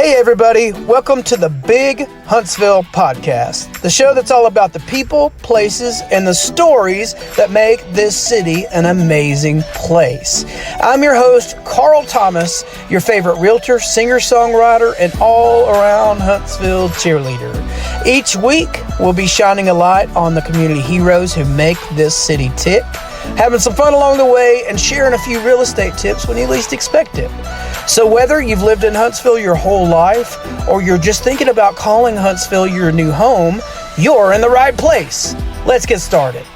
Hey everybody, welcome to the Big Huntsville Podcast, the show that's all about the people, places, and the stories that make this city an amazing place. I'm your host, Carl Thomas, your favorite realtor, singer-songwriter, and all-around Huntsville cheerleader. Each week, we'll be shining a light on the community heroes who make this city tick, having some fun along the way, and sharing a few real estate tips when you least expect it. So whether you've lived in Huntsville your whole life, or you're just thinking about calling Huntsville your new home, you're in the right place. Let's get started.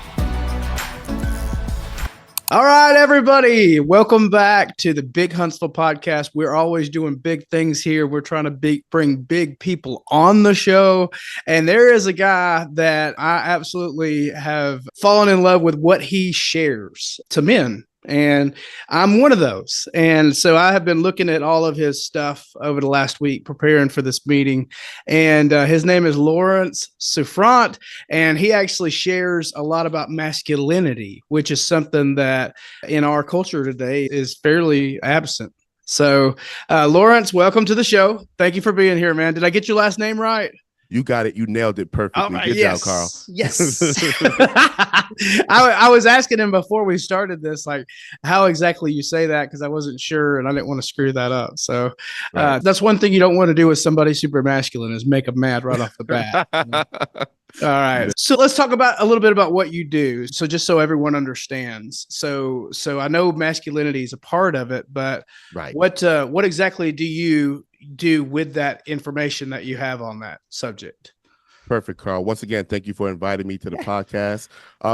All right, everybody. Welcome back to the Big Huntsville Podcast. We're always doing big things here. We're trying to bring big people on the show. And there is a guy that I absolutely have fallen in love with what he shares to men. And I'm one of those. And so I have been looking at all of his stuff over the last week, preparing for this meeting. And his name is Lawrence Souffrant. And he actually shares a lot about masculinity, which is something that in our culture today is fairly absent. So Lawrence, welcome to the show. Thank you for being here, man. Did I get your last name right? You got it. You nailed it perfectly. Good job, Carl. Yes. I was asking him before we started this, like how exactly you say that, because I wasn't sure and I didn't want to screw that up. So right. That's one thing you don't want to do with somebody super masculine is make them mad right off the bat. All right. So let's talk about a little bit about what you do. So just so everyone understands. So I know masculinity is a part of it, but right. What exactly do you do with that information that you have on that subject? Perfect, Carl. Once again, thank you for inviting me to the podcast.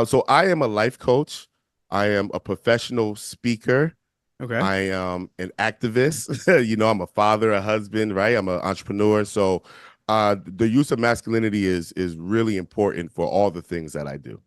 So I am a life coach. I am a professional speaker. Okay. I am an activist. I'm a father, a husband, right? I'm an entrepreneur. So the use of masculinity is really important for all the things that I do.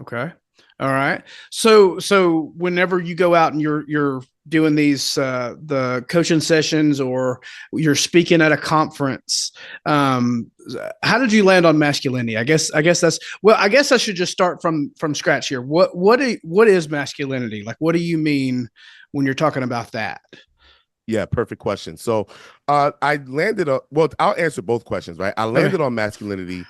Okay. All right. So whenever you go out and you're doing these the coaching sessions or you're speaking at a conference, how did you land on masculinity? I guess that's I guess I should just start from scratch here. What is masculinity? Like, what do you mean when you're talking about that? Yeah, perfect question. So I landed I'll answer both questions, right? I landed on masculinity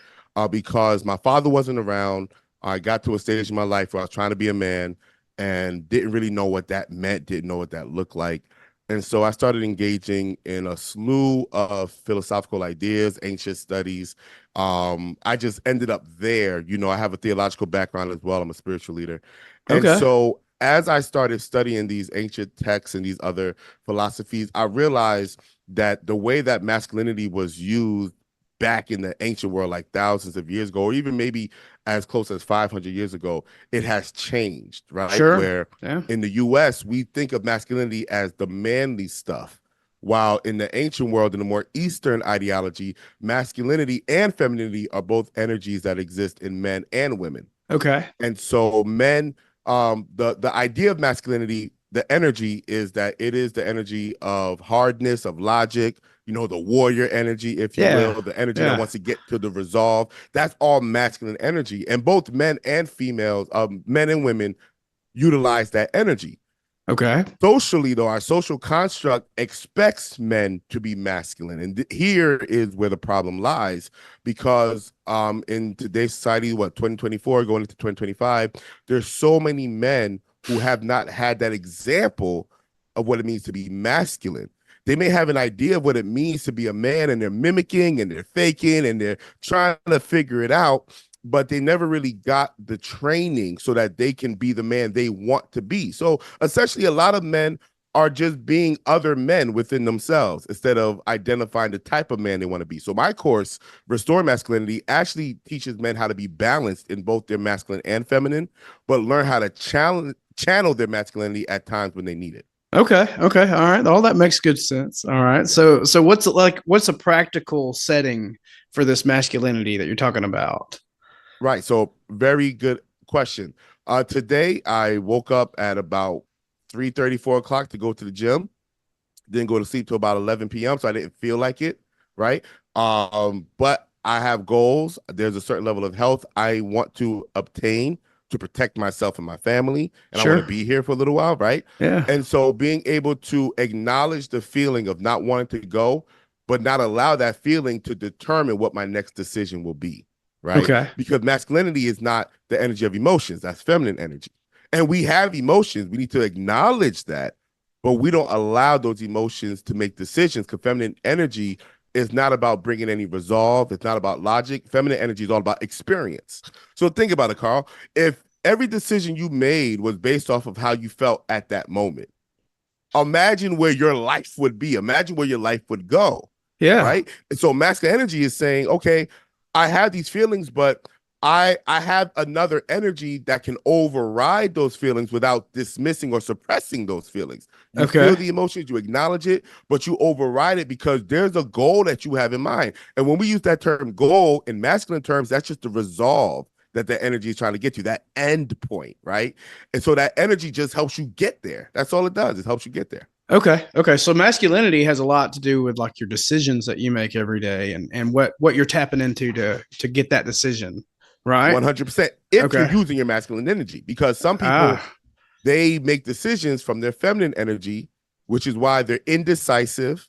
because my father wasn't around. I got to a stage in my life where I was trying to be a man and didn't really know what that meant, didn't know what that looked like. And so I started engaging in a slew of philosophical ideas, ancient studies. I just ended up there. I have a theological background as well. I'm a spiritual leader. And so as I started studying these ancient texts and these other philosophies, I realized that the way that masculinity was used back in the ancient world, like thousands of years ago, or even maybe as close as 500 years ago, it has changed, right? Sure. Where in the U.S., we think of masculinity as the manly stuff, while in the ancient world, in the more Eastern ideology, masculinity and femininity are both energies that exist in men and women. Okay. And so men, the idea of masculinity, the energy is that it is the energy of hardness, of logic, the warrior energy, if you will, the energy that wants to get to the resolve. That's all masculine energy. And both men and females, men and women, utilize that energy. Okay. Socially, though, our social construct expects men to be masculine. And here is where the problem lies, because in today's society, 2024, going into 2025, there's so many men who have not had that example of what it means to be masculine. They may have an idea of what it means to be a man, and they're mimicking and they're faking and they're trying to figure it out, but they never really got the training so that they can be the man they want to be. So essentially, a lot of men are just being other men within themselves instead of identifying the type of man they want to be. So my course, Restore Masculinity, actually teaches men how to be balanced in both their masculine and feminine, but learn how to channel their masculinity at times when they need it. Okay. All right. All that makes good sense. All right. So what's a practical setting for this masculinity that you're talking about? Right. So very good question. Today I woke up at about 3:30, 4 o'clock to go to the gym. Didn't go to sleep till about 11 p.m. So I didn't feel like it. Right. But I have goals. There's a certain level of health I want to obtain to protect myself and my family. And I want to be here for a little while, right? Yeah. And so being able to acknowledge the feeling of not wanting to go but not allow that feeling to determine what my next decision will be, right? Okay. Because masculinity is not the energy of emotions. That's feminine energy. And we have emotions. We need to acknowledge that, but we don't allow those emotions to make decisions, because feminine energy is not about bringing any resolve. It's not about logic. Feminine energy is all about experience. So think about it, Carl. If every decision you made was based off of how you felt at that moment, imagine where your life would be. Imagine where your life would go. Yeah. Right. And so masculine energy is saying, okay, I have these feelings, but I have another energy that can override those feelings without dismissing or suppressing those feelings. You feel the emotions, you acknowledge it, but you override it because there's a goal that you have in mind. And when we use that term goal in masculine terms, that's just the resolve that the energy is trying to get to, that end point, right? And so that energy just helps you get there. That's all it does. It helps you get there. Okay. So masculinity has a lot to do with like your decisions that you make every day and what you're tapping into to get that decision, right? 100%. If you're using your masculine energy, because some people, they make decisions from their feminine energy, which is why they're indecisive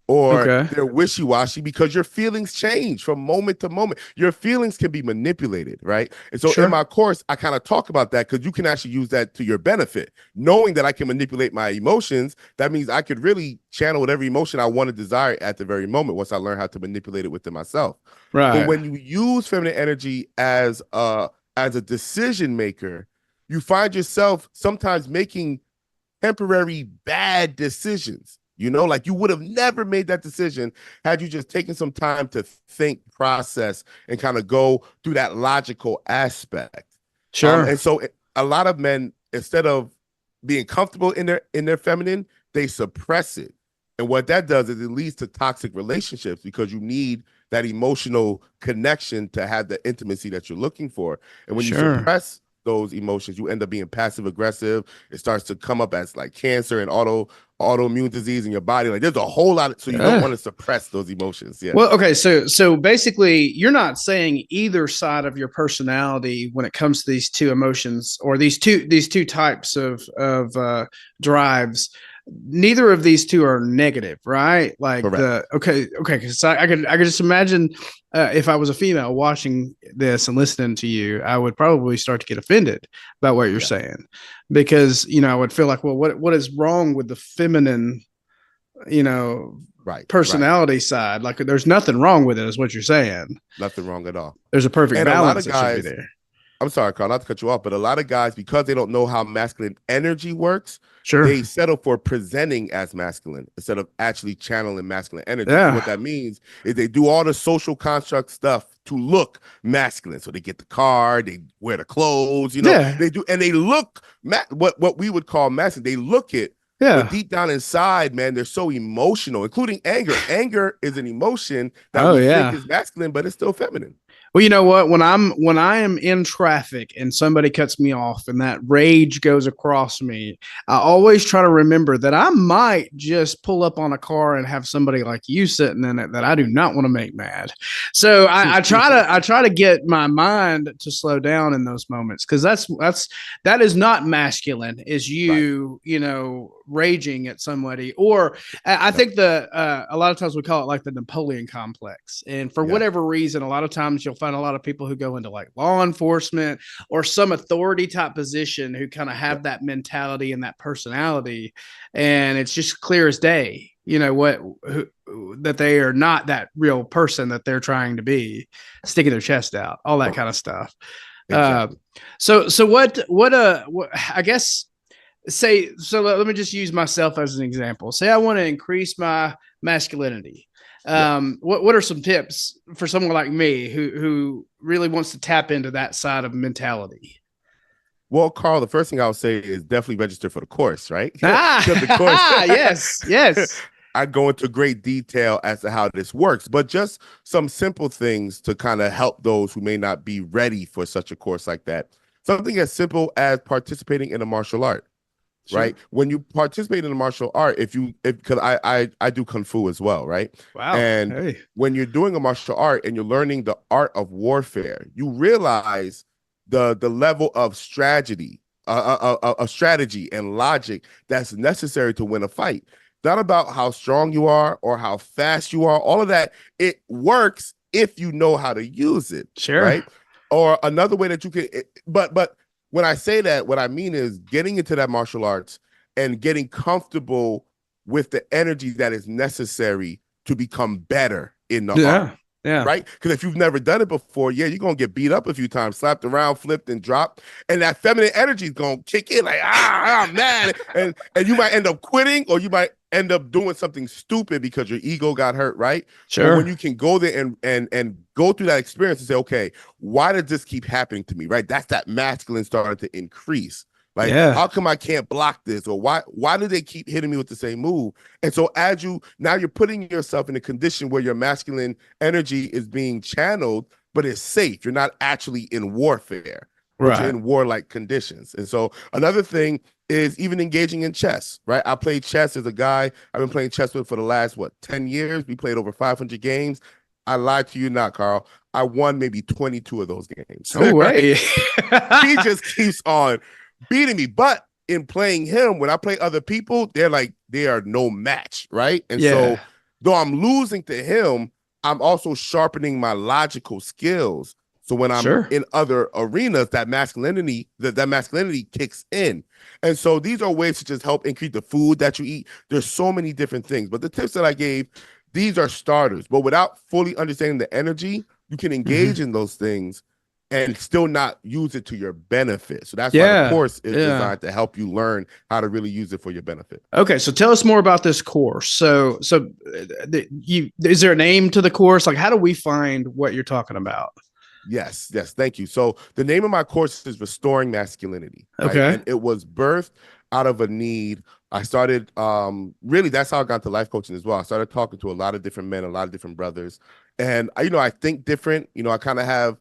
or they're wishy-washy, because your feelings change from moment to moment. Your feelings can be manipulated, right? And so in my course, I kind of talk about that, because you can actually use that to your benefit. Knowing that I can manipulate my emotions, that means I could really channel whatever emotion I want to desire at the very moment once I learn how to manipulate it within myself. Right. But when you use feminine energy as a decision maker, you find yourself sometimes making temporary bad decisions. You know, like you would have never made that decision had you just taken some time to think, process, and kind of go through that logical aspect. Sure. And so a lot of men, instead of being comfortable in their feminine, they suppress it. And what that does is it leads to toxic relationships, because you need that emotional connection to have the intimacy that you're looking for. And when you suppress those emotions, you end up being passive aggressive. It starts to come up as like cancer and autoimmune disease in your body. Like there's a whole lot so you don't want to suppress those emotions. Yeah. Well, okay, so basically you're not saying either side of your personality when it comes to these two emotions or these two types of drives. Neither of these two are negative, right? Like okay, because I could just imagine if I was a female watching this and listening to you, I would probably start to get offended about what you're saying, because I would feel like, well, what is wrong with the feminine, personality side? Like there's nothing wrong with it, is what you're saying. Nothing wrong at all. There's a perfect balance that should be there. I'm sorry, Carl, not to cut you off, but a lot of guys, because they don't know how masculine energy works, Sure. They settle for presenting as masculine instead of actually channeling masculine energy. Yeah. What that means is they do all the social construct stuff to look masculine. So they get the car, they wear the clothes, they do, and they look what we would call masculine. They look it, but deep down inside, man, they're so emotional, including anger. Anger is an emotion that we think is masculine, but it's still feminine. Well, you know what? When I am in traffic and somebody cuts me off and that rage goes across me, I always try to remember that I might just pull up on a car and have somebody like you sitting in it that I do not want to make mad. So I try to get my mind to slow down in those moments, because that is not masculine. Is you raging at somebody, or I think a lot of times we call it like the Napoleon complex, and for whatever reason, a lot of times you'll find a lot of people who go into like law enforcement or some authority type position who kind of have that mentality and that personality, and it's just clear as day, that they are not that real person that they're trying to be, sticking their chest out, all that kind of stuff. Exactly. So what I guess, let me just use myself as an example. Say I want to increase my masculinity. What are some tips for someone like me who really wants to tap into that side of mentality? Well, Carl, the first thing I'll say is definitely register for the course, right? The course, yes. I go into great detail as to how this works, but just some simple things to kind of help those who may not be ready for such a course like that. Something as simple as participating in a martial art. Sure. Right. When you participate in a martial art, because I do Kung Fu as well. Right. Wow. And when you're doing a martial art and you're learning the art of warfare, you realize the level of strategy and logic that's necessary to win a fight. not about how strong you are or how fast you are. All of that, it works if you know how to use it. Sure. Right. Or another way that you can, but when I say that, what I mean is getting into that martial arts and getting comfortable with the energy that is necessary to become better in the art. Yeah. Right? Because if you've never done it before, yeah, you're gonna get beat up a few times, slapped around, flipped, and dropped, and that feminine energy is gonna kick in like man, and you might end up quitting, or you might end up doing something stupid because your ego got hurt, right? Sure. But when you can go there and go through that experience and say, okay, why did this keep happening to me? Right? That's that masculine starting to increase. Like, how come I can't block this? Or why do they keep hitting me with the same move? And so now you're putting yourself in a condition where your masculine energy is being channeled, but it's safe. You're not actually in warfare, but you're in warlike conditions. And so another thing is even engaging in chess, right? I played chess as a guy I've been playing chess with for the last, 10 years? We played over 500 games. I lied to you not, Carl. I won maybe 22 of those games. No way. He just keeps on beating me. But in playing him, when I play other people, they are no match, right? And so though I'm losing to him, I'm also sharpening my logical skills. So when I'm in other arenas, that masculinity kicks in. And so these are ways to just help increase the food that you eat. There's so many different things. But the tips that I gave, these are starters. But without fully understanding the energy, you can engage in those things and still not use it to your benefit. So that's why the course is designed to help you learn how to really use it for your benefit. Okay, so tell us more about this course. So is there a name to the course? Like, how do we find what you're talking about? Yes, thank you. So the name of my course is Restoring Masculinity. Right? Okay. And it was birthed out of a need. I started, really, that's how I got to life coaching as well. I started talking to a lot of different men, a lot of different brothers. And, I think different. I kind of have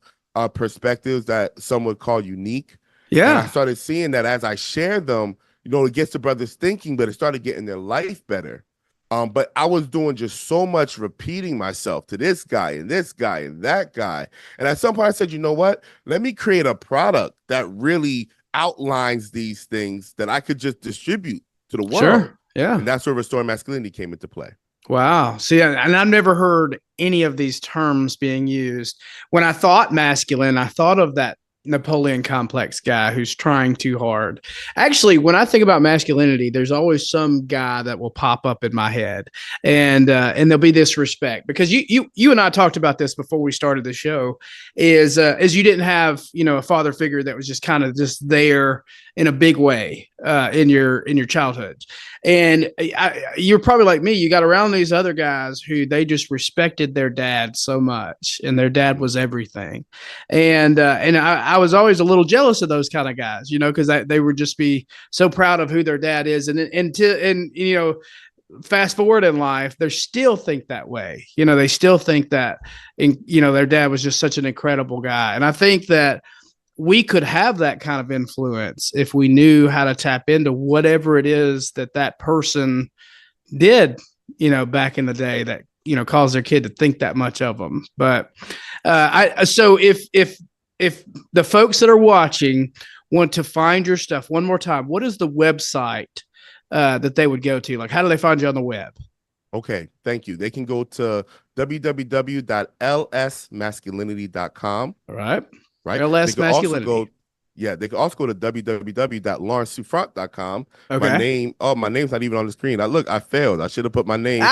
perspectives that some would call unique. Yeah. And I started seeing that as I shared them, it gets the brothers thinking, but it started getting their life better. But I was doing just so much repeating myself to this guy and this guy and that guy. And at some point I said, you know what? Let me create a product that really outlines these things that I could just distribute to the world. Sure. Yeah. And that's where Restoring Masculinity came into play. Wow. See, and I've never heard any of these terms being used. When I thought masculine, I thought of that Napoleon complex guy who's trying too hard. Actually, when I think about masculinity, there's always some guy that will pop up in my head, and there'll be this respect, because you and I talked about this before we started the show, is you didn't have a father figure that was just kind of just there in a big way in your childhood. And you're probably like me. You got around these other guys who they just respected their dad so much, and their dad was everything. And I was always a little jealous of those kind of guys, because they would just be so proud of who their dad is. And fast forward in life, they still think that way. They still think that, their dad was just such an incredible guy. And I think that we could have that kind of influence if we knew how to tap into whatever it is that person did, back in the day that, caused their kid to think that much of them. But so if the folks that are watching want to find your stuff one more time, what is the website that they would go to? Like, how do they find you on the web? Okay, thank you. They can go to www.lsmasculinity.com. All right. Right. LS Masculinity. They can also go to www.lawrencesouffrant.com. Okay. My name's not even on the screen. I failed. I should have put my name.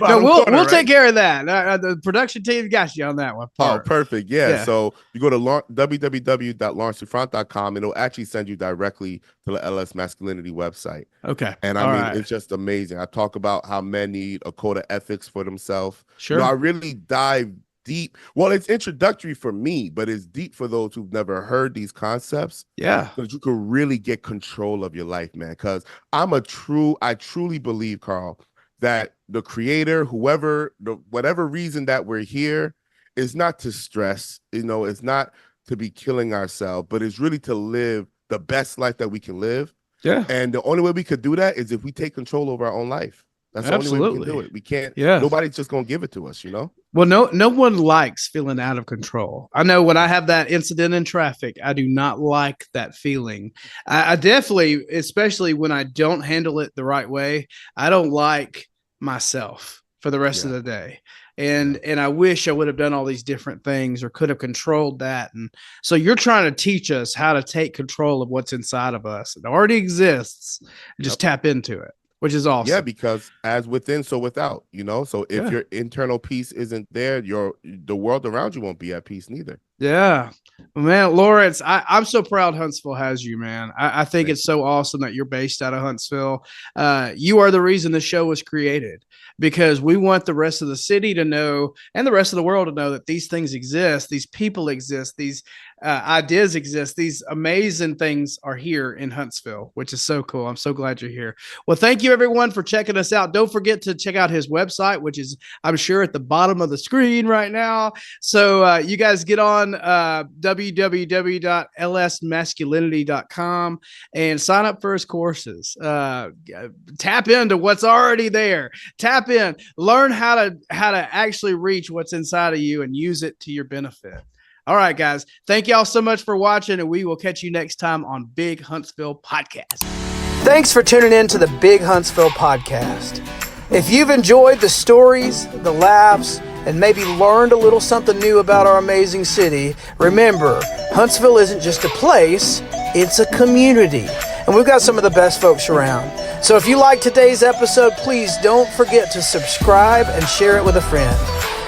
No, we'll take care of that. The production team got you on that one. Oh, perfect. Yeah. So you go to www.lawrencesouffrant.com, and it'll actually send you directly to the LS Masculinity website. Okay. And it's just amazing. I talk about how men need a code of ethics for themselves. Sure. I really dive deep. Well, it's introductory for me, but it's deep for those who've never heard these concepts. Yeah. Because you can really get control of your life, man. Because I truly believe, Carl, that the creator, whatever reason that we're here, is not to stress, it's not to be killing ourselves, but it's really to live the best life that we can live. Yeah. And the only way we could do that is if we take control over our own life. That's the only way we can do it. We can't. Yeah. Nobody's just gonna give it to us, you know. Well, no one likes feeling out of control. I know when I have that incident in traffic, I do not like that feeling. I definitely, especially when I don't handle it the right way, I don't like myself for the rest of the day. And I wish I would have done all these different things or could have controlled that. And so you're trying to teach us how to take control of what's inside of us. It already exists. Just tap into it, which is awesome. Yeah, because as within, so without, you know. So if your internal peace isn't there, the world around you won't be at peace neither. Yeah. Man, Lawrence, I'm so proud Huntsville has you, man. I think it's so awesome that you're based out of Huntsville. You are the reason the show was created, because we want the rest of the city to know and the rest of the world to know that these things exist, these people exist, these ideas exist, these amazing things are here in Huntsville, which is so cool. I'm so glad you're here. Well, thank you everyone for checking us out. Don't forget to check out his website, which is, I'm sure, at the bottom of the screen right now. So you guys get on www.lsmasculinity.com and sign up for his courses. Tap into what's already there. Tap in, learn how to actually reach what's inside of you and use it to your benefit. All right, guys. Thank y'all so much for watching, and we will catch you next time on Big Huntsville Podcast. Thanks for tuning in to the Big Huntsville Podcast. If you've enjoyed the stories, the laughs, and maybe learned a little something new about our amazing city, remember, Huntsville isn't just a place, it's a community. And we've got some of the best folks around. So if you like today's episode, please don't forget to subscribe and share it with a friend.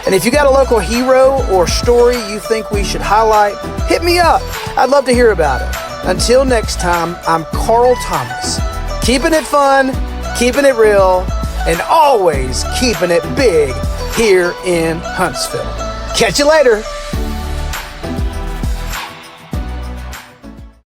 And if you got a local hero or story you think we should highlight, hit me up. I'd love to hear about it. Until next time, I'm Carl Thomas. Keeping it fun, keeping it real, and always keeping it big here in Huntsville. Catch you later.